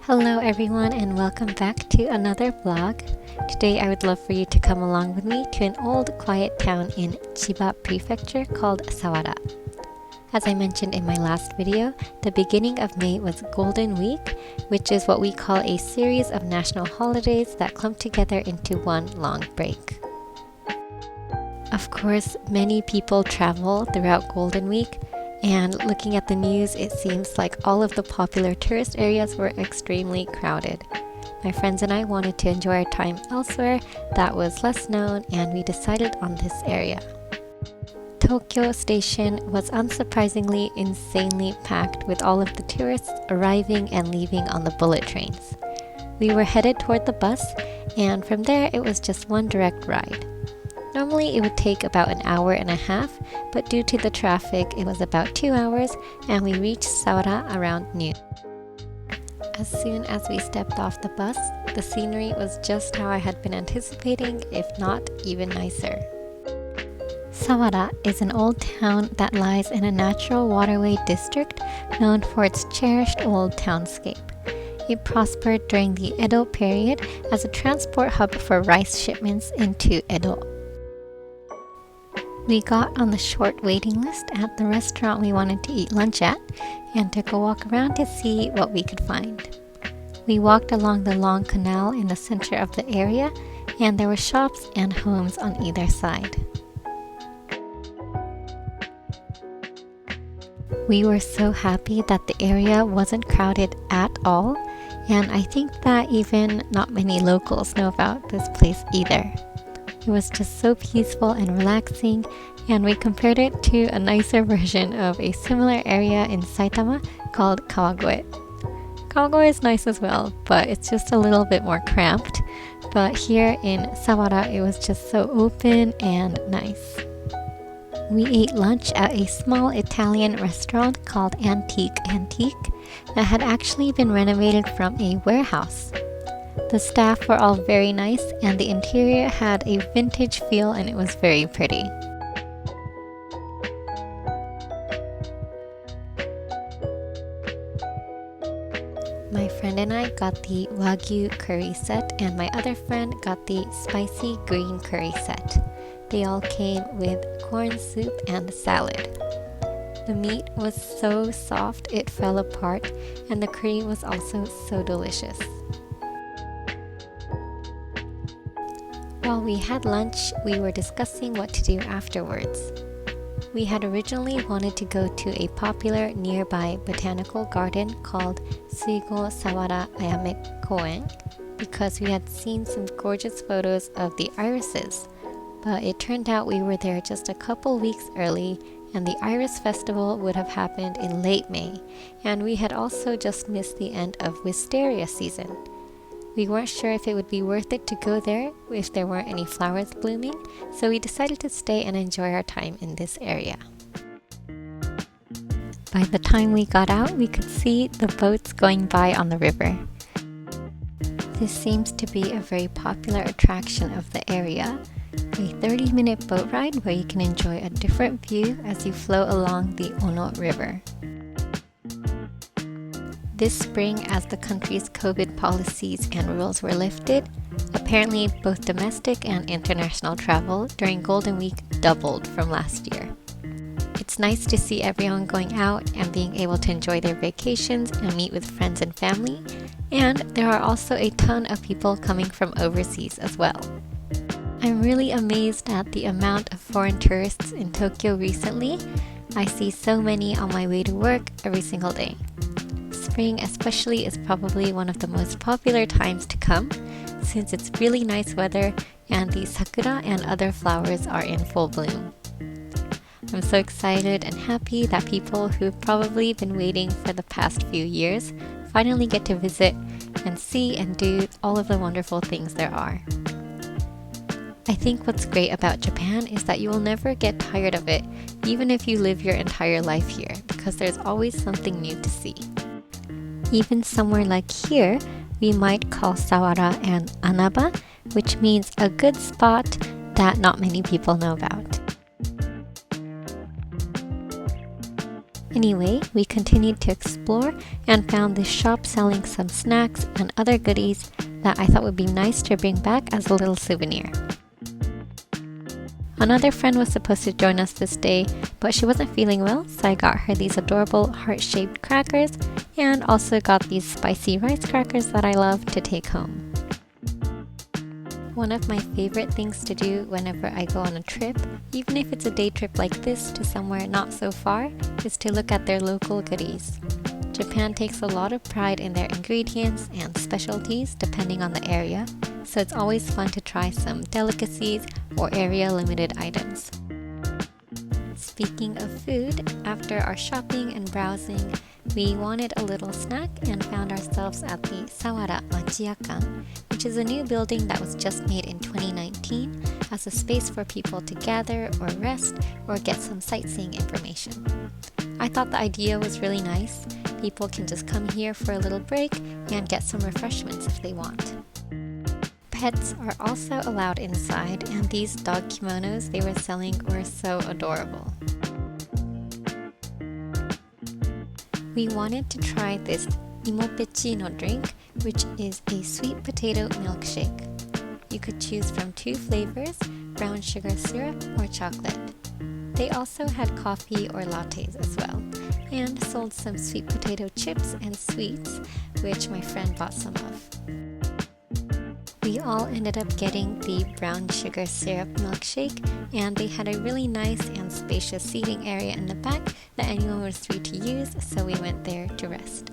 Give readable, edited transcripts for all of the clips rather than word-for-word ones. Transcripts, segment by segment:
Hello everyone and welcome back to another vlog. Today I would love for you to come along with me to an old quiet town in Chiba Prefecture called Sawara. As I mentioned in my last video, the beginning of May was Golden Week, which is what we call a series of national holidays that clump together into one long break. Of course, many people travel throughout Golden Week, and looking at the news, it seems like all of the popular tourist areas were extremely crowded. My friends and I wanted to enjoy our time elsewhere that was less known, and we decided on this area. Tokyo Station was unsurprisingly insanely packed with all of the tourists arriving and leaving on the bullet trains. We were headed toward the bus, and from there it was just one direct ride. Normally it would take about an hour and a half, but due to the traffic it was about 2 hours, and we reached Sawara around noon. As soon as we stepped off the bus, the scenery was just how I had been anticipating, if not even nicer. Sawara is an old town that lies in a natural waterway district known for its cherished old townscape. It prospered during the Edo period as a transport hub for rice shipments into Edo. We got on the short waiting list at the restaurant we wanted to eat lunch at and took a walk around to see what we could find. We walked along the long canal in the center of the area, and there were shops and homes on either side. We were so happy that the area wasn't crowded at all, and I think that even not many locals know about this place either. It was just so peaceful and relaxing, and we compared it to a nicer version of a similar area in Saitama called Kawagoe. Kawagoe is nice as well, but it's just a little bit more cramped. But here in Sawara, it was just so open and nice. We ate lunch at a small Italian restaurant called Antique that had actually been renovated from a warehouse. The staff were all very nice, and the interior had a vintage feel, and it was very pretty. My friend and I got the Wagyu curry set, and my other friend got the spicy green curry set. They all came with corn soup and salad. The meat was so soft it fell apart, and the curry was also so delicious. While we had lunch, we were discussing what to do afterwards. We had originally wanted to go to a popular nearby botanical garden called水郷佐原観光because we had seen some gorgeous photos of the irises, but it turned out we were there just a couple weeks early, and the Iris Festival would have happened in late May, and we had also just missed the end of wisteria season. We weren't sure if it would be worth it to go there if there weren't any flowers blooming, so we decided to stay and enjoy our time in this area. By the time we got out, we could see the boats going by on the river. This seems to be a very popular attraction of the area, a 30-minute boat ride where you can enjoy a different view as you flow along the Ono River. This spring, as the country's COVID policies and rules were lifted, apparently both domestic and international travel during Golden Week doubled from last year. It's nice to see everyone going out and being able to enjoy their vacations and meet with friends and family, and there are also a ton of people coming from overseas as well. I'm really amazed at the amount of foreign tourists in Tokyo recently. I see so many on my way to work every single day. Spring especially is probably one of the most popular times to come, since it's really nice weather and the sakura and other flowers are in full bloom. I'm so excited and happy that people who've probably been waiting for the past few years finally get to visit and see and do all of the wonderful things there are. I think what's great about Japan is that you will never get tired of it, even if you live your entire life here, because there's always something new to see. Even somewhere like here, we might call Sawara an anaba, which means a good spot that not many people know about. Anyway, we continued to explore and found this shop selling some snacks and other goodies that I thought would be nice to bring back as a little souvenir. Another friend was supposed to join us this day, but she wasn't feeling well, so I got her these adorable heart-shaped crackers and also got these spicy rice crackers that I love to take home. One of my favorite things to do whenever I go on a trip, even if it's a day trip like this to somewhere not so far, is to look at their local goodies. Japan takes a lot of pride in their ingredients and specialties depending on the area, so it's always fun to try some delicacies or area limited items. Speaking of food, after our shopping and browsing, we wanted a little snack and found ourselves at the Sawara Machiyakan, which is a new building that was just made in 2019 as a space for people to gather or rest or get some sightseeing information. I thought the idea was really nice. People can just come here for a little break and get some refreshments if they want. Pets are also allowed inside, and these dog kimonos they were selling were so adorable. We wanted to try this imopechino drink, which is a sweet potato milkshake. You could choose from 2 flavors, brown sugar syrup or chocolate. They also had coffee or lattes as well, and sold some sweet potato chips and sweets, which my friend bought some of. We all ended up getting the brown sugar syrup milkshake, and they had a really nice and spacious seating area in the back that anyone was free to use, so we went there to rest.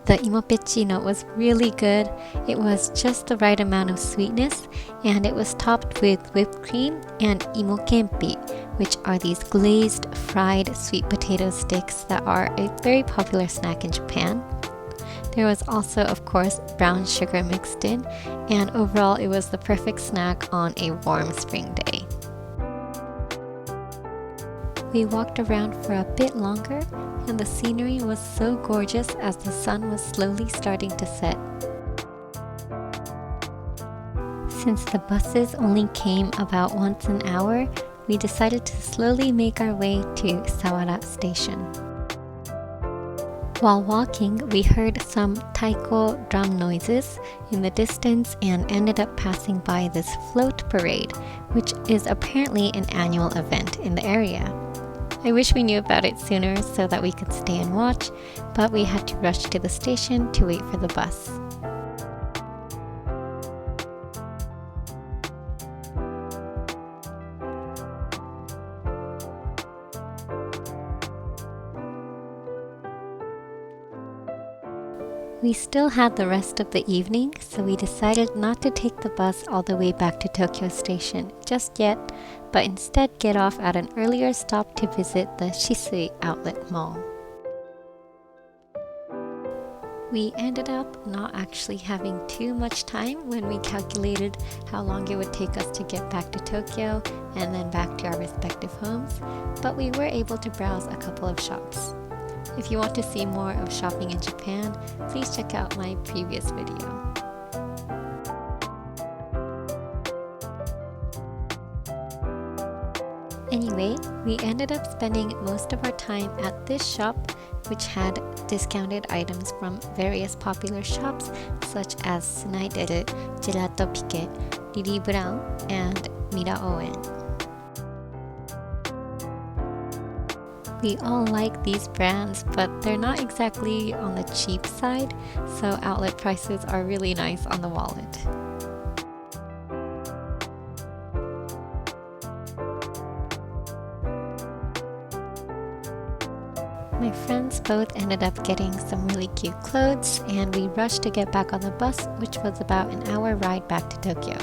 The imopechino was really good. It was just the right amount of sweetness, and it was topped with whipped cream and imokempi, which are these glazed fried sweet potato sticks that are a very popular snack in Japan. There was also, of course, brown sugar mixed in, and overall it was the perfect snack on a warm spring day. We walked around for a bit longer, and the scenery was so gorgeous as the sun was slowly starting to set. Since the buses only came about once an hour, we decided to slowly make our way to Sawara Station. While walking, we heard some taiko drum noises in the distance and ended up passing by this float parade, which is apparently an annual event in the area. I wish we knew about it sooner so that we could stay and watch, but we had to rush to the station to wait for the bus. We still had the rest of the evening, so we decided not to take the bus all the way back to Tokyo Station just yet, but instead get off at an earlier stop to visit the Shisui Outlet Mall. We ended up not actually having too much time when we calculated how long it would take us to get back to Tokyo and then back to our respective homes, but we were able to browse a couple of shops. If you want to see more of shopping in Japan, please check out my previous video. Anyway, we ended up spending most of our time at this shop, which had discounted items from various popular shops such as Sunaideru, Gelato Pique, Lily Brown, and Mira Owen. We all like these brands, but they're not exactly on the cheap side, so outlet prices are really nice on the wallet. My friends both ended up getting some really cute clothes, and we rushed to get back on the bus, which was about an hour ride back to Tokyo.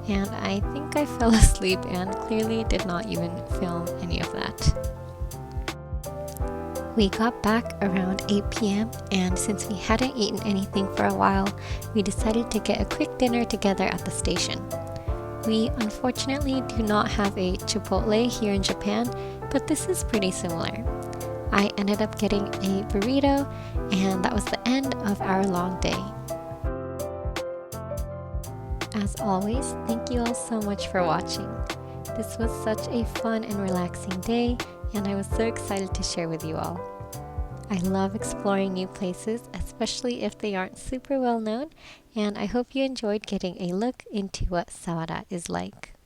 And I think I fell asleep and clearly did not even film any of that. We got back around 8 p.m. and since we hadn't eaten anything for a while, we decided to get a quick dinner together at the station. We unfortunately do not have a Chipotle here in Japan, but this is pretty similar. I ended up getting a burrito, and that was the end of our long day. As always, thank you all so much for watching. This was such a fun and relaxing day, and I was so excited to share with you all. I love exploring new places, especially if they aren't super well known, and I hope you enjoyed getting a look into what Sawara is like.